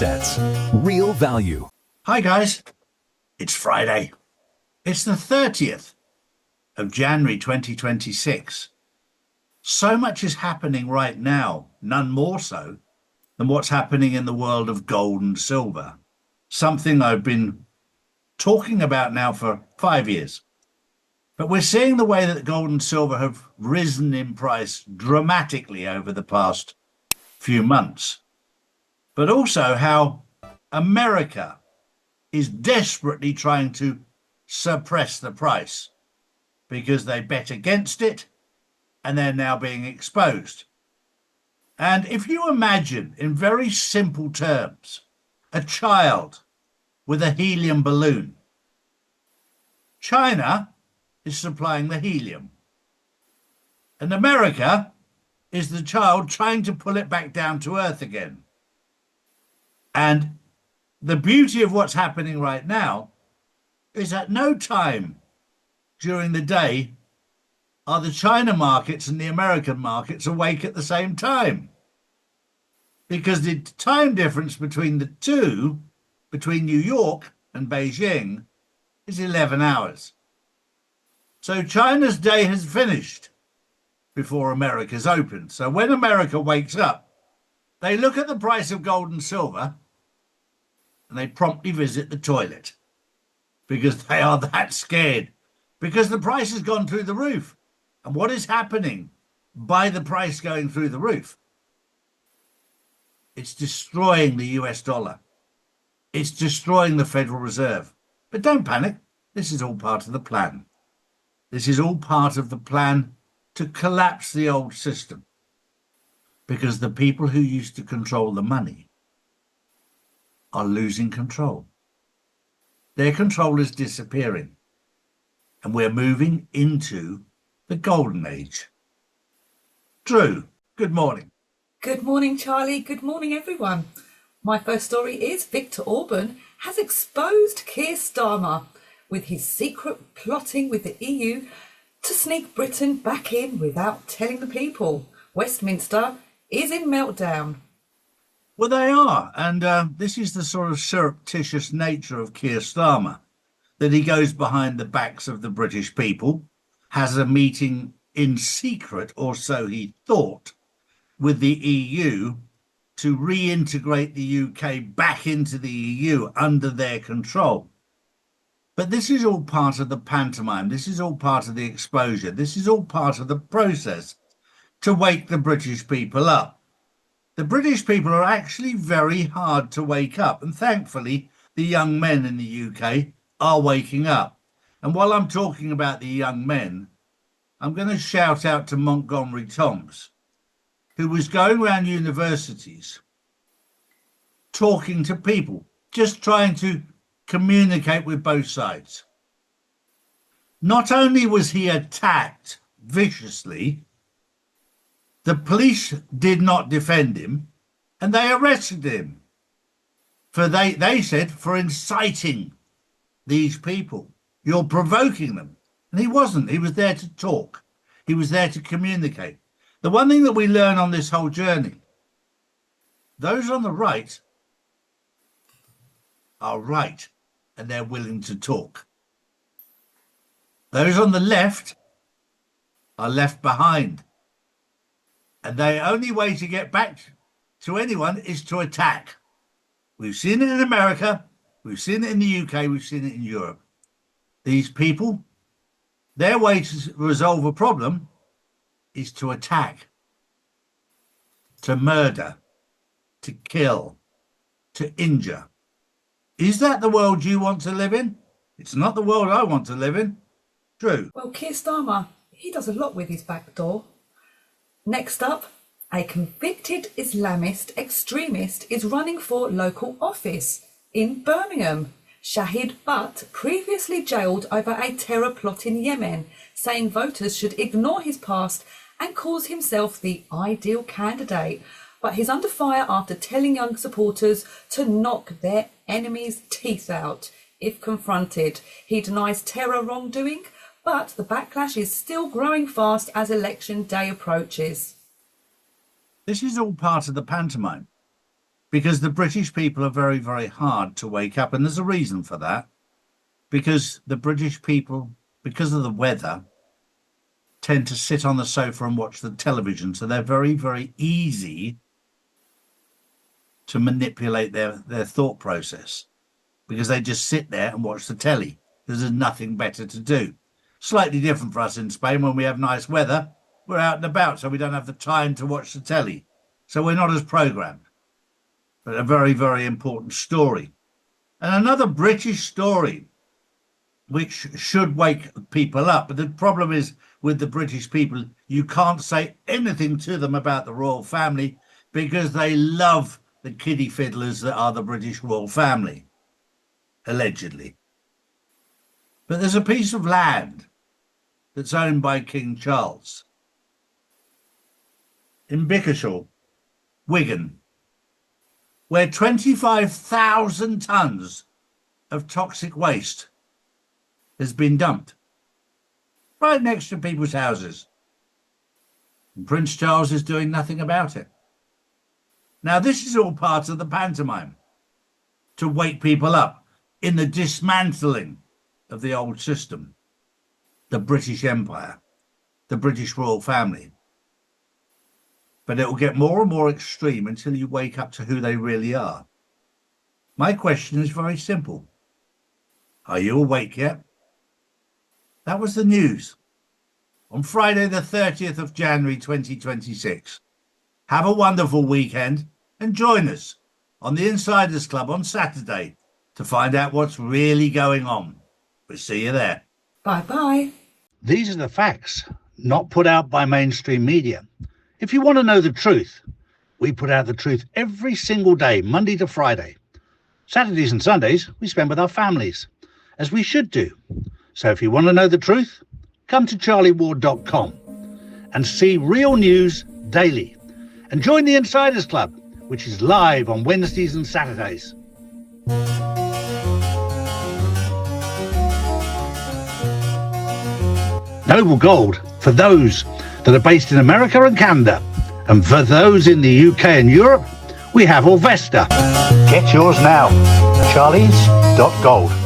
cents. Real value. Hi guys, it's Friday. It's the 30th of January 2026. So much is happening right now, none more so than what's happening in the world of gold and silver. Something I've been talking about now for 5 years. But we're seeing the way that gold and silver have risen in price dramatically over the past few months. But also how America is desperately trying to suppress the price because they bet against it and they're now being exposed. And if you imagine in very simple terms, a child with a helium balloon, China is supplying the helium, and America is the child trying to pull it back down to earth again. And the beauty of what's happening right now is at no time during the day are the China markets and the American markets awake at the same time. Because the time difference between the two, between New York and Beijing, is 11 hours. So China's day has finished before America's open. So when America wakes up, they look at the price of gold and silver and they promptly visit the toilet because they are that scared, because the price has gone through the roof. And what is happening by the price going through the roof? It's destroying the US dollar. It's destroying the Federal Reserve. But don't panic. This is all part of the plan. This is all part of the plan to collapse the old system, because the people who used to control the money are losing control. Their control is disappearing, and we're moving into the golden age. Drew, good morning. Good morning, Charlie. Good morning, everyone. My first story is Viktor Orban has exposed Keir Starmer with his secret plotting with the EU to sneak Britain back in without telling the people. Westminster is in meltdown. Well, they are. And this is the sort of surreptitious nature of Keir Starmer, that he goes behind the backs of the British people, has a meeting in secret, or so he thought, with the EU to reintegrate the UK back into the EU under their control. But this is all part of the pantomime. This is all part of the exposure. This is all part of the process to wake the British people up. The British people are actually very hard to wake up. And thankfully, the young men in the UK are waking up. And while I'm talking about the young men, I'm going to shout out to Montgomery Toms, who was going around universities talking to people, just trying to communicate with both sides. Not only was he attacked viciously, the police did not defend him, and they arrested him for they said for inciting these people. You're provoking them. And he wasn't. He was there to talk. He was there to communicate. The one thing that we learn on this whole journey, those on the right are right, and they're willing to talk. Those on the left are left behind. And the only way to get back to anyone is to attack. We've seen it in America, we've seen it in the UK, we've seen it in Europe. These people, their way to resolve a problem is to attack, to murder, to kill, to injure. Is that the world you want to live in? It's not the world I want to live in. Drew. Well, Keir Starmer, he does a lot with his back door. Next up, a convicted Islamist extremist is running for local office in Birmingham. Shahid Butt, previously jailed over a terror plot in Yemen, saying voters should ignore his past and calls himself the ideal candidate. But he's under fire after telling young supporters to knock their enemies' teeth out if confronted. He denies terror wrongdoing, but the backlash is still growing fast as election day approaches. This is all part of the pantomime. because the British people are very, very hard to wake up. And there's a reason for that. Because the British people, because of the weather, tend to sit on the sofa and watch the television. So they're very, very easy to manipulate their thought process, because they just sit there and watch the telly because there's nothing better to do. Slightly different for us in Spain. When we have nice weather, we're out and about, so we don't have the time to watch the telly. So we're not as programmed. But a very, very important story. And another British story which should wake people up. But the problem is with the British people, you can't say anything to them about the royal family because they love the kiddie fiddlers that are the British royal family, allegedly. But there's a piece of land that's owned by King Charles in Bickershaw, Wigan, where 25,000 tons of toxic waste has been dumped right next to people's houses. And Prince Charles is doing nothing about it. Now, this is all part of the pantomime to wake people up in the dismantling of the old system, the British Empire, the British royal family. But it will get more and more extreme until you wake up to who they really are. My question is very simple. Are you awake yet? That was the news on Friday, the 30th of January, 2026. Have a wonderful weekend and join us on the Insiders Club on Saturday to find out what's really going on. We'll see you there. Bye-bye. These are the facts, not put out by mainstream media. If you want to know the truth, we put out the truth every single day, Monday to Friday. Saturdays and Sundays we spend with our families, as we should do. So if you want to know the truth, come to charlieward.com and see real news daily. And join the Insiders Club, which is live on Wednesdays and Saturdays. Noble Gold for those that are based in America and Canada. And for those in the UK and Europe, we have Orvesta. Get yours now. Charlies.gold.